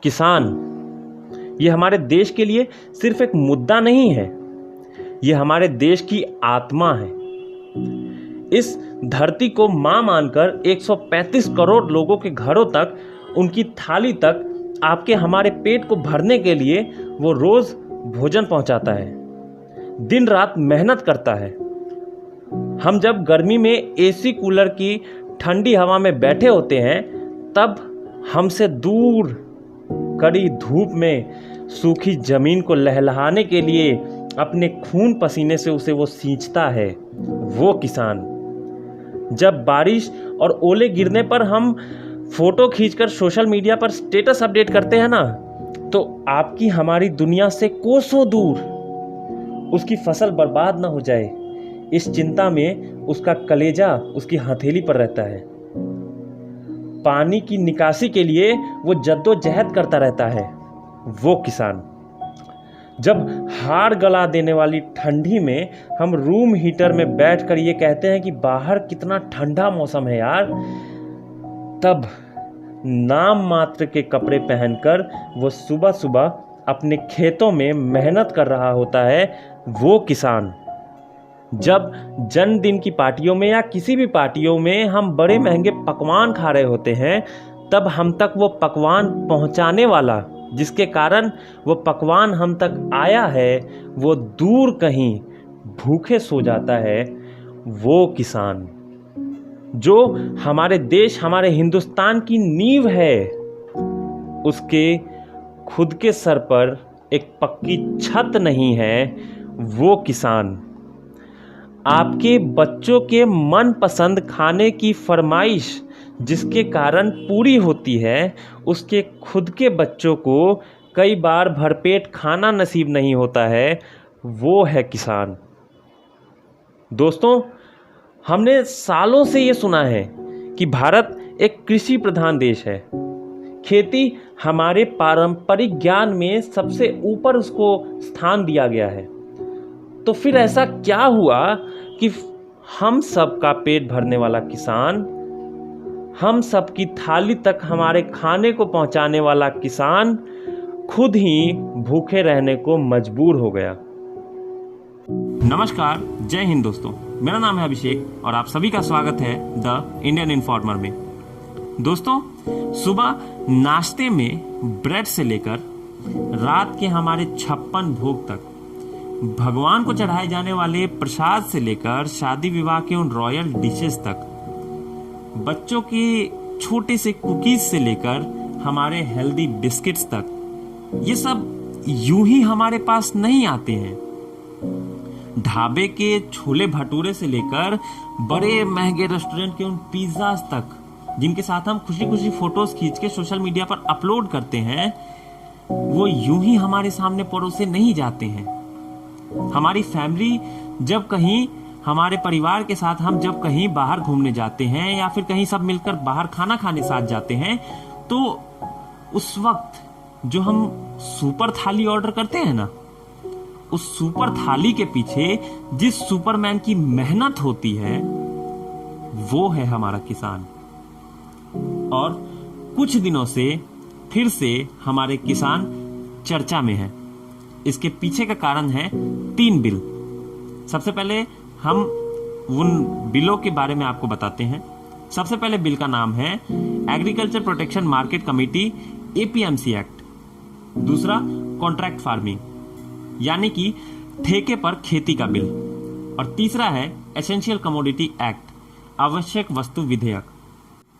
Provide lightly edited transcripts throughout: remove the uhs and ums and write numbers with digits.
किसान, ये हमारे देश के लिए सिर्फ एक मुद्दा नहीं है, ये हमारे देश की आत्मा है। इस धरती को मां मानकर 135 करोड़ लोगों के घरों तक, उनकी थाली तक, आपके हमारे पेट को भरने के लिए वो रोज भोजन पहुंचाता है, दिन रात मेहनत करता है। हम जब गर्मी में एसी कूलर की ठंडी हवा में बैठे होते हैं, तब हमसे दूर कड़ी धूप में सूखी जमीन को लहलहाने के लिए अपने खून पसीने से उसे वो सींचता है, वो किसान। जब बारिश और ओले गिरने पर हम फोटो खींचकर सोशल मीडिया पर स्टेटस अपडेट करते हैं ना, तो आपकी हमारी दुनिया से कोसों दूर उसकी फसल बर्बाद ना हो जाए, इस चिंता में उसका कलेजा उसकी हथेली पर रहता है। पानी की निकासी के लिए वो जद्दोजहद करता रहता है, वो किसान। जब हाड़ गला देने वाली ठंडी में हम रूम हीटर में बैठकर ये कहते हैं कि बाहर कितना ठंडा मौसम है यार, तब नाम मात्र के कपड़े पहनकर वो सुबह सुबह अपने खेतों में मेहनत कर रहा होता है, वो किसान। जब जन्मदिन की पार्टियों में या किसी भी पार्टियों में हम बड़े महंगे पकवान खा रहे होते हैं, तब हम तक वो पकवान पहुंचाने वाला, जिसके कारण वो पकवान हम तक आया है, वो दूर कहीं भूखे सो जाता है, वो किसान। जो हमारे देश, हमारे हिंदुस्तान की नींव है, उसके खुद के सर पर एक पक्की छत नहीं है, वो किसान। आपके बच्चों के मनपसंद खाने की फरमाइश जिसके कारण पूरी होती है, उसके खुद के बच्चों को कई बार भरपेट खाना नसीब नहीं होता है, वो है किसान। दोस्तों, हमने सालों से ये सुना है कि भारत एक कृषि प्रधान देश है। खेती हमारे पारंपरिक ज्ञान में सबसे ऊपर उसको स्थान दिया गया है। तो फिर ऐसा क्या हुआ कि हम सब का पेट भरने वाला किसान, हम सब की थाली तक हमारे खाने को पहुंचाने वाला किसान खुद ही भूखे रहने को मजबूर हो गया? नमस्कार, जय हिंद दोस्तों। मेरा नाम है अभिषेक और आप सभी का स्वागत है द इंडियन इन्फॉर्मर में। दोस्तों, सुबह नाश्ते में ब्रेड से लेकर रात के हमारे 56 भोग तक, भगवान को चढ़ाए जाने वाले प्रसाद से लेकर शादी विवाह के उन रॉयल डिशेस तक, बच्चों के छोटे से कुकीज से लेकर हमारे हेल्दी बिस्किट्स तक, ये सब यूं ही हमारे पास नहीं आते हैं। ढाबे के छोले भटूरे से लेकर बड़े महंगे रेस्टोरेंट के उन पिज्जाज तक, जिनके साथ हम खुशी खुशी फोटोज खींच के सोशल मीडिया पर अपलोड करते हैं, वो यूं ही हमारे सामने परोसे नहीं जाते हैं। हमारी फैमिली जब कहीं, हमारे परिवार के साथ हम जब कहीं बाहर घूमने जाते हैं या फिर कहीं सब मिलकर बाहर खाना खाने साथ जाते हैं, तो उस वक्त जो हम सुपर थाली ऑर्डर करते हैं ना, उस सुपर थाली के पीछे जिस सुपरमैन की मेहनत होती है, वो है हमारा किसान। और कुछ दिनों से फिर से हमारे किसान चर्चा में है। इसके पीछे का कारण है 3 बिल। सबसे पहले हम उन बिलों के बारे में आपको बताते हैं। सबसे पहले बिल का नाम है agriculture protection market committee APMC act. दूसरा कॉन्ट्रैक्ट फार्मिंग, यानी कि ठेके पर खेती का बिल। और तीसरा है एसेंशियल कमोडिटी एक्ट, आवश्यक वस्तु विधेयक।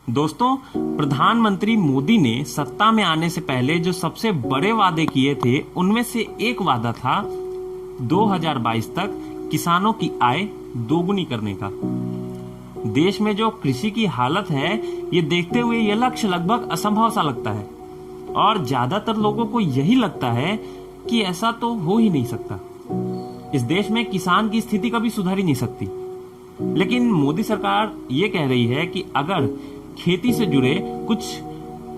दोस्तों, प्रधानमंत्री मोदी ने सत्ता में आने से पहले जो सबसे बड़े वादे किए थे, उनमें से एक वादा था 2022 तक किसानों की आय दोगुनी करने का। देश में जो कृषि की हालत है, ये देखते हुए यह लक्ष्य लगभग असंभव सा लगता है और ज्यादातर लोगों को यही लगता है कि ऐसा तो हो ही नहीं सकता। इस देश में किसान की स्थिति कभी सुधर ही नहीं सकती। लेकिन मोदी सरकार ये कह रही है कि अगर खेती से जुड़े कुछ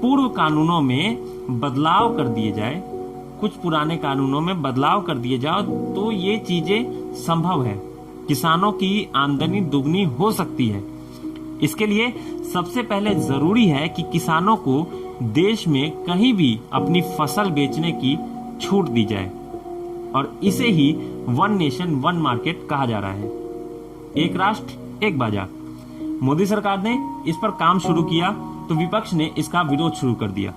पूर्व कानूनों में बदलाव कर दिए जाए, कुछ पुराने कानूनों में बदलाव कर दिए जाओ, तो ये चीजें संभव है, किसानों की आमदनी दुगनी हो सकती है। इसके लिए सबसे पहले जरूरी है कि किसानों को देश में कहीं भी अपनी फसल बेचने की छूट दी जाए और इसे ही वन नेशन वन मार्केट कहा जा रहा है। एक राष्ट्र एक बाजार। मोदी सरकार ने इस पर काम शुरू किया तो विपक्ष ने इसका विरोध शुरू कर दिया।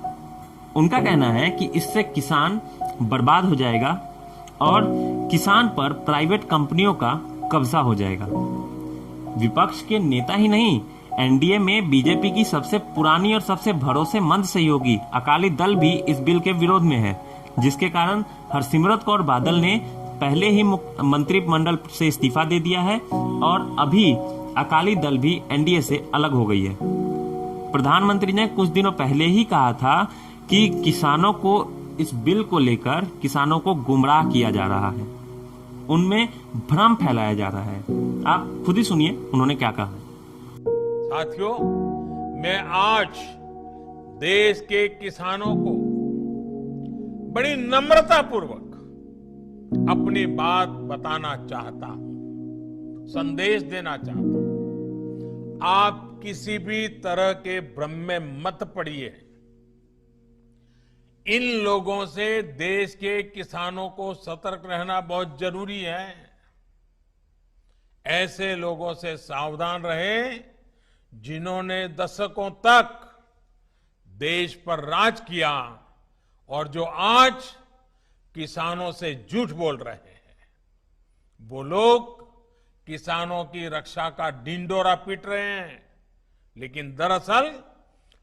उनका कहना है कि इससे किसान बर्बाद हो जाएगा और किसान पर प्राइवेट कंपनियों का कब्जा हो जाएगा। विपक्ष के नेता ही नहीं, एनडीए में बीजेपी की सबसे पुरानी और सबसे भरोसेमंद सहयोगी अकाली दल भी इस बिल के विरोध में है, जिसके कारण हरसिमरत कौर बादल ने पहले ही मंत्रिमंडल से इस्तीफा दे दिया है और अभी अकाली दल भी एनडीए से अलग हो गई है। प्रधानमंत्री ने कुछ दिनों पहले ही कहा था कि किसानों को इस बिल को लेकर किसानों को गुमराह किया जा रहा है, उनमें भ्रम फैलाया जा रहा है। आप खुद ही सुनिए उन्होंने क्या कहा। साथियों, मैं आज देश के किसानों को बड़ी नम्रता पूर्वक अपनी बात बताना चाहता हूं, संदेश देना चाहता हूं। आप किसी भी तरह के भ्रम में मत पड़िए। इन लोगों से देश के किसानों को सतर्क रहना बहुत जरूरी है। ऐसे लोगों से सावधान रहें जिन्होंने दशकों तक देश पर राज किया और जो आज किसानों से झूठ बोल रहे हैं। वो लोग किसानों की रक्षा का ढिंढोरा पीट रहे हैं, लेकिन दरअसल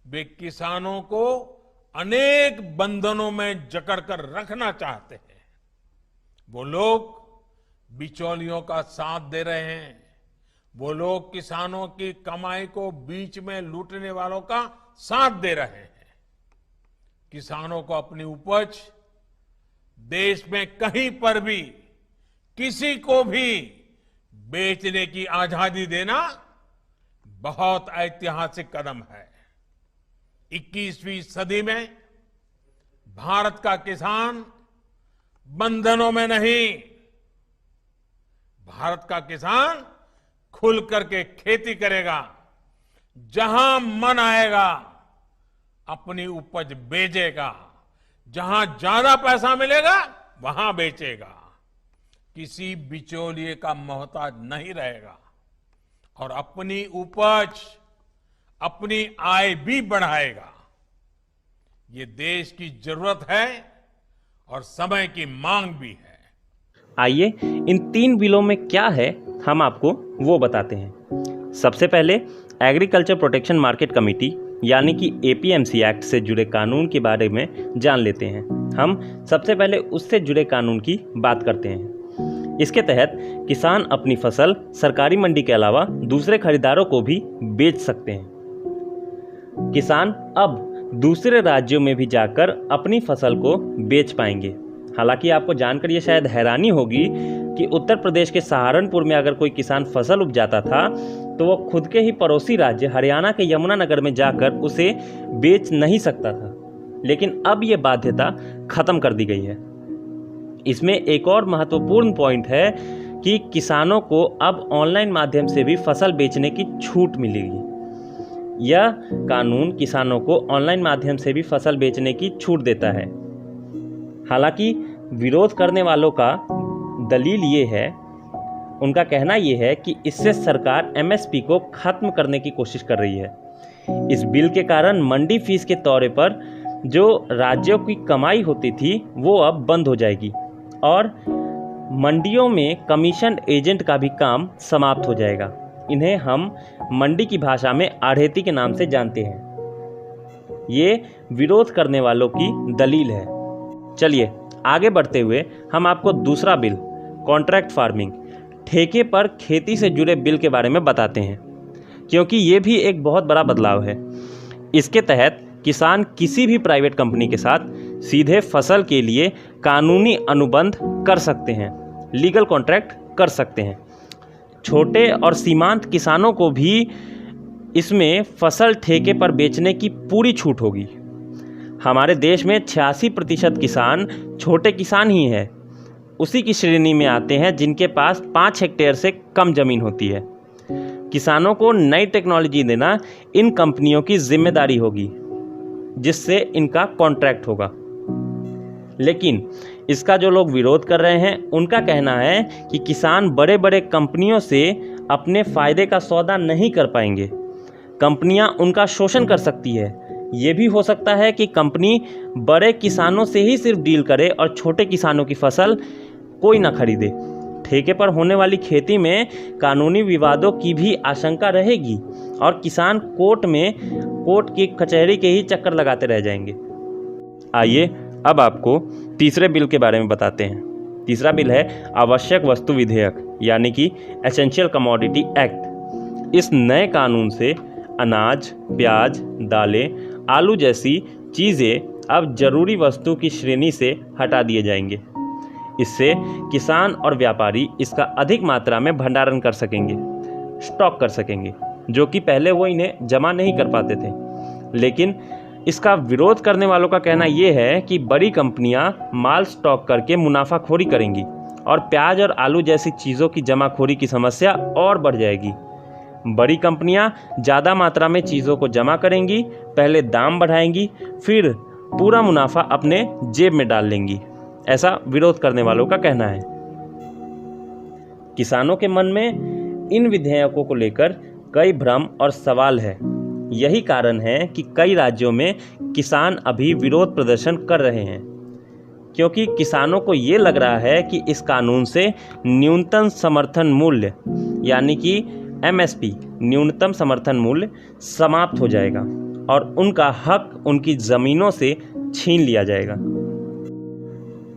वे किसानों को अनेक बंधनों में जकड़कर रखना चाहते हैं। वो लोग बिचौलियों का साथ दे रहे हैं। वो लोग किसानों की कमाई को बीच में लूटने वालों का साथ दे रहे हैं। किसानों को अपनी उपज देश में कहीं पर भी किसी को भी बेचने की आजादी देना बहुत ऐतिहासिक कदम है। 21वीं सदी में भारत का किसान बंधनों में नहीं, भारत का किसान खुल करके खेती करेगा, जहां मन आएगा अपनी उपज बेचेगा, जहां ज्यादा पैसा मिलेगा वहां बेचेगा, किसी बिचौलिए का मोहताज नहीं रहेगा और अपनी उपज अपनी आय भी बढ़ाएगा। ये देश की जरूरत है और समय की मांग भी है। आइए इन 3 बिलों में क्या है हम आपको वो बताते हैं। सबसे पहले एग्रीकल्चर प्रोटेक्शन मार्केट कमेटी यानी कि एपीएमसी एक्ट से जुड़े कानून के बारे में जान लेते हैं। हम सबसे पहले उससे जुड़े कानून की बात करते हैं। इसके तहत किसान अपनी फसल सरकारी मंडी के अलावा दूसरे खरीदारों को भी बेच सकते हैं। किसान अब दूसरे राज्यों में भी जाकर अपनी फसल को बेच पाएंगे। हालांकि आपको जानकर ये शायद हैरानी होगी कि उत्तर प्रदेश के सहारनपुर में अगर कोई किसान फसल उपजाता था तो वो खुद के ही पड़ोसी राज्य हरियाणा के यमुनानगर में जाकर उसे बेच नहीं सकता था, लेकिन अब ये बाध्यता खत्म कर दी गई है। इसमें एक और महत्वपूर्ण पॉइंट है कि किसानों को अब ऑनलाइन माध्यम से भी फसल बेचने की छूट मिलेगी। यह कानून किसानों को ऑनलाइन माध्यम से भी फसल बेचने की छूट देता है। हालांकि विरोध करने वालों का दलील ये है, उनका कहना ये है कि इससे सरकार एमएसपी को खत्म करने की कोशिश कर रही है। इस बिल के कारण मंडी फीस के तौर पर जो राज्यों की कमाई होती थी वो अब बंद हो जाएगी और मंडियों में कमीशन एजेंट का भी काम समाप्त हो जाएगा। इन्हें हम मंडी की भाषा में आढ़ेती के नाम से जानते हैं। ये विरोध करने वालों की दलील है। चलिए आगे बढ़ते हुए हम आपको दूसरा बिल, कॉन्ट्रैक्ट फार्मिंग, ठेके पर खेती से जुड़े बिल के बारे में बताते हैं, क्योंकि ये भी एक बहुत बड़ा बदलाव है। इसके तहत किसान किसी भी प्राइवेट कंपनी के साथ सीधे फसल के लिए कानूनी अनुबंध कर सकते हैं, लीगल कॉन्ट्रैक्ट कर सकते हैं। छोटे और सीमांत किसानों को भी इसमें फसल ठेके पर बेचने की पूरी छूट होगी। हमारे देश में 86% किसान छोटे किसान ही हैं। उसी की श्रेणी में आते हैं जिनके पास 5 हेक्टेयर से कम जमीन होती है। किसानों को नई टेक्नोलॉजी देना इन कंपनियों की जिम्मेदारी होगी। जिससे इनका कॉन्ट्रैक्ट होगा। लेकिन इसका जो लोग विरोध कर रहे हैं उनका कहना है कि किसान बड़े बड़े कंपनियों से अपने फ़ायदे का सौदा नहीं कर पाएंगे, कंपनियां उनका शोषण कर सकती है। ये भी हो सकता है कि कंपनी बड़े किसानों से ही सिर्फ डील करे और छोटे किसानों की फसल कोई ना खरीदे। ठेके पर होने वाली खेती में कानूनी विवादों की भी आशंका रहेगी और किसान कोर्ट की कचहरी के ही चक्कर लगाते रह जाएंगे। आइए अब आपको तीसरे बिल के बारे में बताते हैं। तीसरा बिल है आवश्यक वस्तु विधेयक, यानी कि एसेंशियल कमोडिटी एक्ट। इस नए कानून से अनाज, प्याज, दालें, आलू जैसी चीज़ें अब जरूरी वस्तु की श्रेणी से हटा दिए जाएंगे। इससे किसान और व्यापारी इसका अधिक मात्रा में भंडारण कर सकेंगे, स्टॉक कर सकेंगे, जो कि पहले वो इन्हें जमा नहीं कर पाते थे। लेकिन इसका विरोध करने वालों का कहना ये है कि बड़ी कंपनियां माल स्टॉक करके मुनाफाखोरी करेंगी और प्याज और आलू जैसी चीज़ों की जमाखोरी की समस्या और बढ़ जाएगी। बड़ी कंपनियां ज़्यादा मात्रा में चीज़ों को जमा करेंगी, पहले दाम बढ़ाएंगी, फिर पूरा मुनाफा अपने जेब में डाल लेंगी, ऐसा विरोध करने वालों का कहना है। किसानों के मन में इन विधेयकों को लेकर कई भ्रम और सवाल है। यही कारण है कि कई राज्यों में किसान अभी विरोध प्रदर्शन कर रहे हैं, क्योंकि किसानों को ये लग रहा है कि इस कानून से न्यूनतम समर्थन मूल्य, यानी कि एमएसपी, न्यूनतम समर्थन मूल्य समाप्त हो जाएगा और उनका हक उनकी ज़मीनों से छीन लिया जाएगा।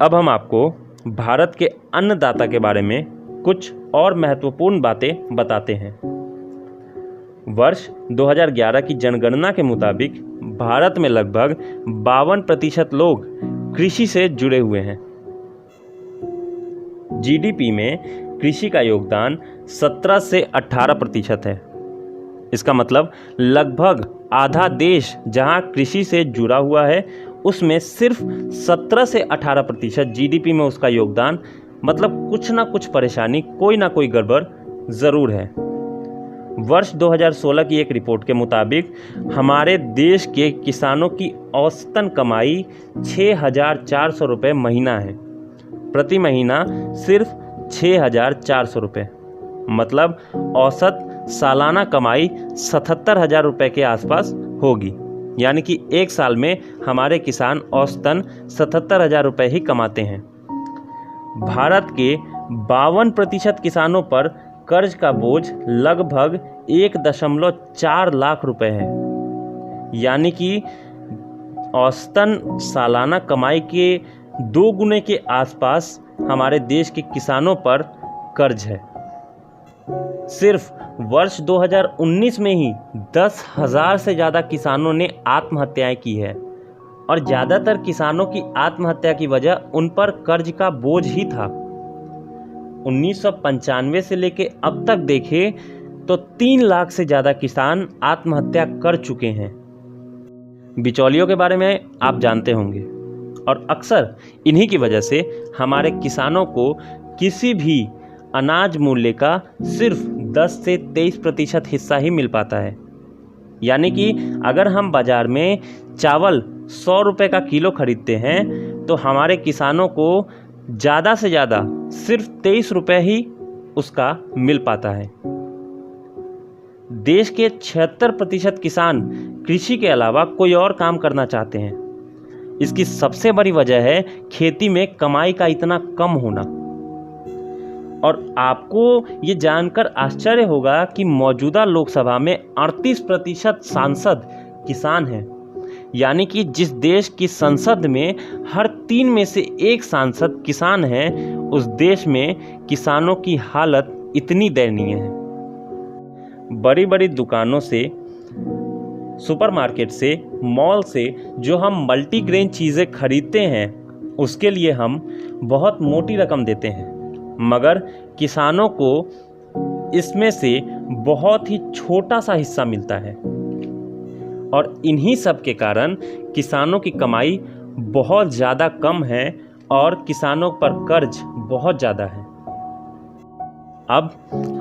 अब हम आपको भारत के अन्नदाता के बारे में कुछ और महत्वपूर्ण बातें बताते हैं। वर्ष 2011 की जनगणना के मुताबिक भारत में लगभग 52% लोग कृषि से जुड़े हुए हैं। जीडीपी में कृषि का योगदान 17 से 18% है। इसका मतलब लगभग आधा देश जहां कृषि से जुड़ा हुआ है, उसमें सिर्फ 17 से 18% जीडीपी में उसका योगदान, मतलब कुछ ना कुछ परेशानी, कोई ना कोई गड़बड़ ज़रूर है। वर्ष 2016 की एक रिपोर्ट के मुताबिक हमारे देश के किसानों की औसतन कमाई 6,400 रुपये महीना है। प्रति महीना सिर्फ 6,400 रुपये, मतलब औसत सालाना कमाई 77,000 रुपये के आसपास होगी। यानी कि एक साल में हमारे किसान औसतन 77,000 रुपये ही कमाते हैं। भारत के 52% किसानों पर कर्ज का बोझ लगभग 1.4 लाख रुपए है। यानी कि औसतन सालाना कमाई के 2 गुने के आसपास हमारे देश के किसानों पर कर्ज है। सिर्फ वर्ष 2019 में ही 10,000 से ज़्यादा किसानों ने आत्महत्याएं की है और ज़्यादातर किसानों की आत्महत्या की वजह उन पर कर्ज का बोझ ही था। 1995 से लेके अब तक देखें तो 3 लाख से ज़्यादा किसान आत्महत्या कर चुके हैं। बिचौलियों के बारे में आप जानते होंगे और अक्सर इन्हीं की वजह से हमारे किसानों को किसी भी अनाज मूल्य का सिर्फ 10 से 23% हिस्सा ही मिल पाता है। यानी कि अगर हम बाज़ार में चावल 100 रुपये का किलो खरीदते हैं तो हमारे किसानों को ज़्यादा से ज़्यादा सिर्फ 23 रुपये ही उसका मिल पाता है। देश के 76% किसान कृषि के अलावा कोई और काम करना चाहते हैं। इसकी सबसे बड़ी वजह है खेती में कमाई का इतना कम होना। और आपको ये जानकर आश्चर्य होगा कि मौजूदा लोकसभा में 38% सांसद किसान हैं। यानी कि जिस देश की संसद में हर 3 में से 1 सांसद किसान हैं, उस देश में किसानों की हालत इतनी दयनीय है। बड़ी बड़ी दुकानों से, सुपरमार्केट से, मॉल से जो हम मल्टीग्रेन चीज़ें खरीदते हैं, उसके लिए हम बहुत मोटी रकम देते हैं, मगर किसानों को इसमें से बहुत ही छोटा सा हिस्सा मिलता है। और इन्हीं सब के कारण किसानों की कमाई बहुत ज़्यादा कम है और किसानों पर कर्ज बहुत ज़्यादा है। अब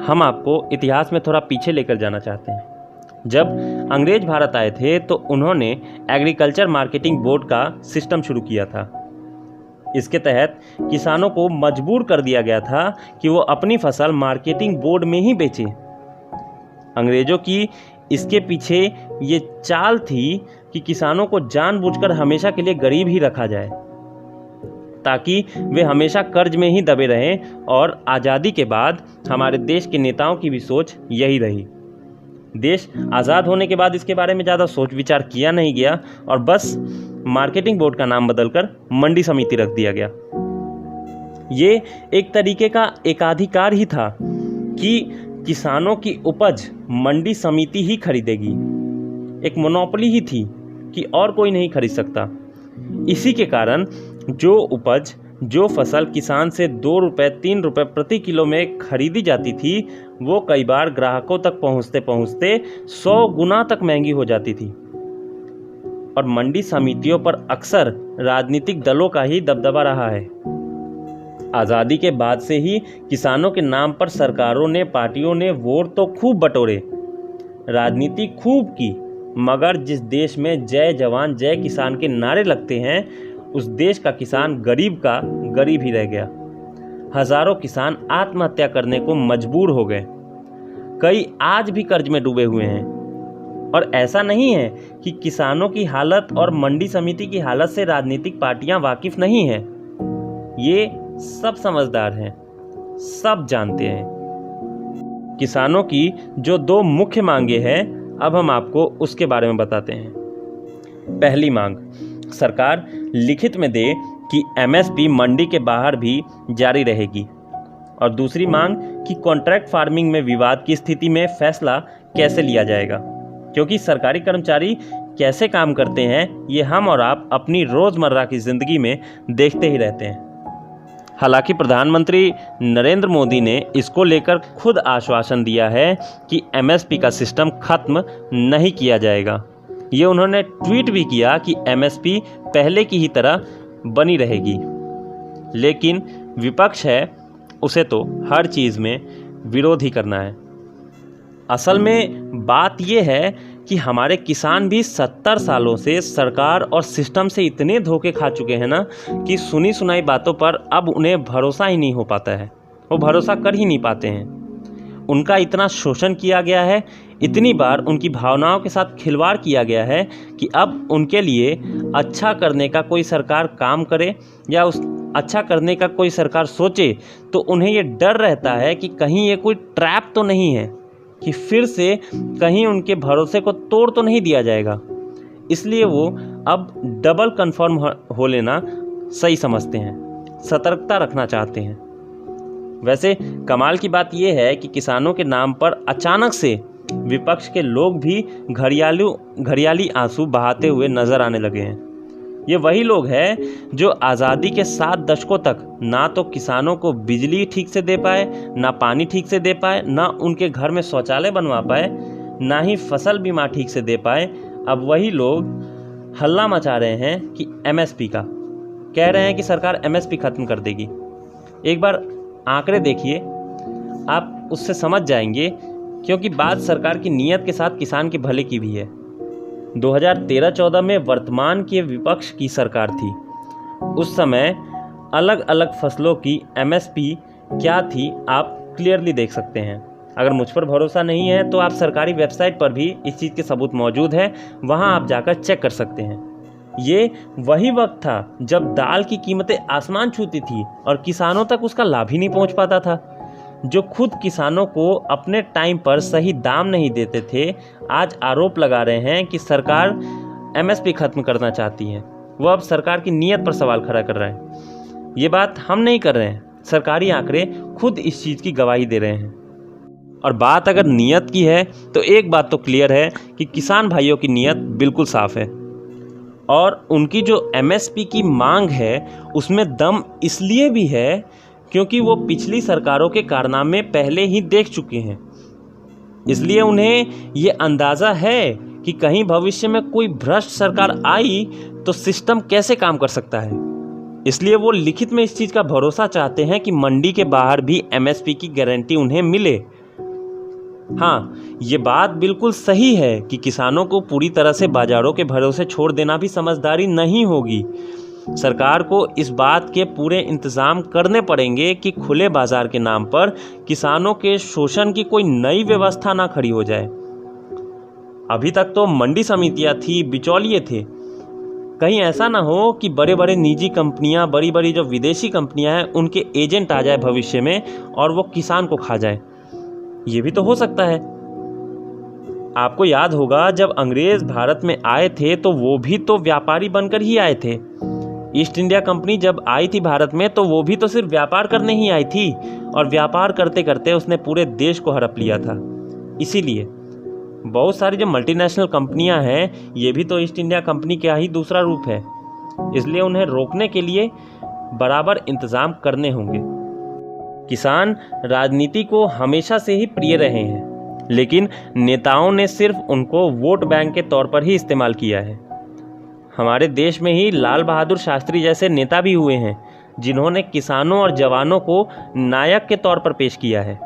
हम आपको इतिहास में थोड़ा पीछे लेकर जाना चाहते हैं। जब अंग्रेज भारत आए थे तो उन्होंने एग्रीकल्चर मार्केटिंग बोर्ड का सिस्टम शुरू किया था। इसके तहत किसानों को मजबूर कर दिया गया था कि वो अपनी फसल मार्केटिंग बोर्ड में ही बेचें। अंग्रेजों की इसके पीछे ये चाल थी कि किसानों को जानबूझकर हमेशा के लिए गरीब ही रखा जाए, ताकि वे हमेशा कर्ज में ही दबे रहें। और आज़ादी के बाद हमारे देश के नेताओं की भी सोच यही रही। देश आज़ाद होने के बाद इसके बारे में ज़्यादा सोच विचार किया नहीं गया और बस मार्केटिंग बोर्ड का नाम बदलकर मंडी समिति रख दिया गया। ये एक तरीके का एकाधिकार ही था कि किसानों की उपज मंडी समिति ही खरीदेगी। एक मोनोपोली ही थी कि और कोई नहीं खरीद सकता। इसी के कारण जो उपज, जो फसल किसान से 2 रुपये 3 रुपये प्रति किलो में खरीदी जाती थी, वो कई बार ग्राहकों तक पहुंचते पहुंचते 100 गुना तक महंगी हो जाती थी। और मंडी समितियों पर अक्सर राजनीतिक दलों का ही दबदबा रहा है। आज़ादी के बाद से ही किसानों के नाम पर सरकारों ने, पार्टियों ने वोट तो खूब बटोरे, राजनीति खूब की, मगर जिस देश में जय जवान जय किसान के नारे लगते हैं, उस देश का किसान गरीब का गरीब ही रह गया। हजारों किसान आत्महत्या करने को मजबूर हो गए। कई आज भी कर्ज में डूबे हुए हैं। और ऐसा नहीं है कि किसानों की हालत और मंडी समिति की हालत से राजनीतिक पार्टियां वाकिफ नहीं हैं। ये सब समझदार हैं, सब जानते हैं। किसानों की जो 2 मुख्य मांगे हैं, अब हम आपको उसके बारे में बताते हैं। पहली मांग, सरकार लिखित में दे कि एमएसपी मंडी के बाहर भी जारी रहेगी। और दूसरी मांग कि कॉन्ट्रैक्ट फार्मिंग में विवाद की स्थिति में फैसला कैसे लिया जाएगा, क्योंकि सरकारी कर्मचारी कैसे काम करते हैं ये हम और आप अपनी रोज़मर्रा की ज़िंदगी में देखते ही रहते हैं। हालांकि प्रधानमंत्री नरेंद्र मोदी ने इसको लेकर खुद आश्वासन दिया है कि एमएसपी का सिस्टम खत्म नहीं किया जाएगा। ये उन्होंने ट्वीट भी किया कि एमएसपी पहले की ही तरह बनी रहेगी। लेकिन विपक्ष है, उसे तो हर चीज़ में विरोध ही करना है। असल में बात यह है कि हमारे किसान भी 70 सालों से सरकार और सिस्टम से इतने धोखे खा चुके हैं ना कि सुनी सुनाई बातों पर अब उन्हें भरोसा ही नहीं हो पाता है। वो भरोसा कर ही नहीं पाते हैं। उनका इतना शोषण किया गया है, इतनी बार उनकी भावनाओं के साथ खिलवाड़ किया गया है कि अब उनके लिए अच्छा करने का कोई सरकार काम करे या उस अच्छा करने का कोई सरकार सोचे तो उन्हें ये डर रहता है कि कहीं ये कोई ट्रैप तो नहीं है, कि फिर से कहीं उनके भरोसे को तोड़ तो नहीं दिया जाएगा। इसलिए वो अब डबल कंफर्म हो लेना सही समझते हैं, सतर्कता रखना चाहते हैं। वैसे कमाल की बात यह है कि किसानों के नाम पर अचानक से विपक्ष के लोग भी घड़ियाली आंसू बहाते हुए नजर आने लगे हैं। ये वही लोग हैं जो आज़ादी के 7 दशकों तक ना तो किसानों को बिजली ठीक से दे पाए, ना पानी ठीक से दे पाए, ना उनके घर में शौचालय बनवा पाए, ना ही फसल बीमा ठीक से दे पाए। अब वही लोग हल्ला मचा रहे हैं कि एमएसपी का, कह रहे हैं कि सरकार एमएसपी खत्म कर देगी। एक बार आंकड़े देखिए, आप उससे समझ जाएंगे, क्योंकि बात सरकार की नीयत के साथ किसान के भले की भी है। 2013-14 में वर्तमान के विपक्ष की सरकार थी। उस समय अलग अलग फसलों की एमएसपी क्या थी आप क्लियरली देख सकते हैं। अगर मुझ पर भरोसा नहीं है तो आप सरकारी वेबसाइट पर भी इस चीज़ के सबूत मौजूद है, वहां आप जाकर चेक कर सकते हैं। ये वही वक्त था जब दाल की कीमतें आसमान छूती थी और किसानों तक उसका लाभ ही नहीं पहुंच पाता था। जो खुद किसानों को अपने टाइम पर सही दाम नहीं देते थे, आज आरोप लगा रहे हैं कि सरकार एमएसपी खत्म करना चाहती है। वो अब सरकार की नीयत पर सवाल खड़ा कर रहे हैं। ये बात हम नहीं कर रहे हैं, सरकारी आंकड़े खुद इस चीज़ की गवाही दे रहे हैं। और बात अगर नीयत की है तो एक बात तो क्लियर है कि किसान भाइयों की नीयत बिल्कुल साफ है। और उनकी जो एमएसपी की मांग है उसमें दम इसलिए भी है क्योंकि वो पिछली सरकारों के कारनामे पहले ही देख चुके हैं। इसलिए उन्हें ये अंदाज़ा है कि कहीं भविष्य में कोई भ्रष्ट सरकार आई तो सिस्टम कैसे काम कर सकता है। इसलिए वो लिखित में इस चीज़ का भरोसा चाहते हैं कि मंडी के बाहर भी एमएसपी की गारंटी उन्हें मिले। हाँ, ये बात बिल्कुल सही है कि किसानों को पूरी तरह से बाजारों के भरोसे छोड़ देना भी समझदारी नहीं होगी। सरकार को इस बात के पूरे इंतजाम करने पड़ेंगे कि खुले बाजार के नाम पर किसानों के शोषण की कोई नई व्यवस्था ना खड़ी हो जाए। अभी तक तो मंडी समितियां थी, बिचौलिए थे। कहीं ऐसा ना हो कि बड़े बड़े निजी कंपनियां, बड़ी बड़ी जो विदेशी कंपनियां हैं, उनके एजेंट आ जाए भविष्य में और वो किसान को खा जाए। ये भी तो हो सकता है। आपको याद होगा जब अंग्रेज भारत में आए थे तो वो भी तो व्यापारी बनकर ही आए थे। ईस्ट इंडिया कंपनी जब आई थी भारत में तो वो भी तो सिर्फ व्यापार करने ही आई थी, और व्यापार करते करते उसने पूरे देश को हड़प लिया था। इसीलिए बहुत सारी जो मल्टीनेशनल कंपनियां हैं, ये भी तो ईस्ट इंडिया कंपनी का ही दूसरा रूप है। इसलिए उन्हें रोकने के लिए बराबर इंतजाम करने होंगे। किसान राजनीति को हमेशा से ही प्रिय रहे हैं, लेकिन नेताओं ने सिर्फ उनको वोट बैंक के तौर पर ही इस्तेमाल किया है। हमारे देश में ही लाल बहादुर शास्त्री जैसे नेता भी हुए हैं जिन्होंने किसानों और जवानों को नायक के तौर पर पेश किया है।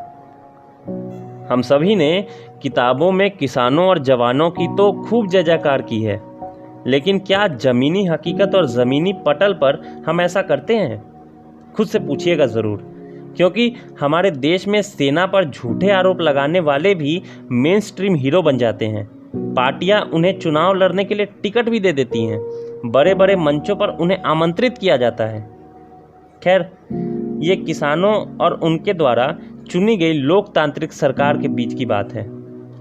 हम सभी ने किताबों में किसानों और जवानों की तो खूब जय जयकार की है, लेकिन क्या ज़मीनी हकीकत और ज़मीनी पटल पर हम ऐसा करते हैं? खुद से पूछिएगा ज़रूर, क्योंकि हमारे देश में सेना पर झूठे आरोप लगाने वाले भी मेन स्ट्रीम हीरो बन जाते हैं। पार्टियां उन्हें चुनाव लड़ने के लिए टिकट भी दे देती हैं। बड़े बड़े मंचों पर उन्हें आमंत्रित किया जाता है। खैर, ये किसानों और उनके द्वारा चुनी गई लोकतांत्रिक सरकार के बीच की बात है,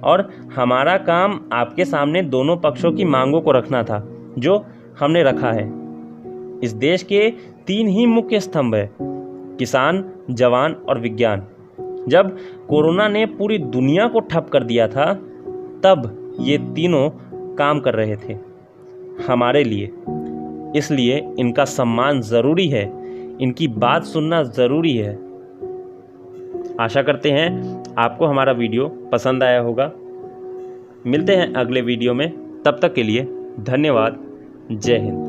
और हमारा काम आपके सामने दोनों पक्षों की मांगों को रखना था, जो हमने रखा है। इस देश के 3 ही मुख्य स्तंभ है: किसान, जवान और विज्ञान। जब कोरोना ने पूरी दुनिया को ठप कर दिया था, तब ये तीनों काम कर रहे थे हमारे लिए। इसलिए इनका सम्मान ज़रूरी है, इनकी बात सुनना ज़रूरी है। आशा करते हैं आपको हमारा वीडियो पसंद आया होगा। मिलते हैं अगले वीडियो में, तब तक के लिए धन्यवाद। जय हिंद।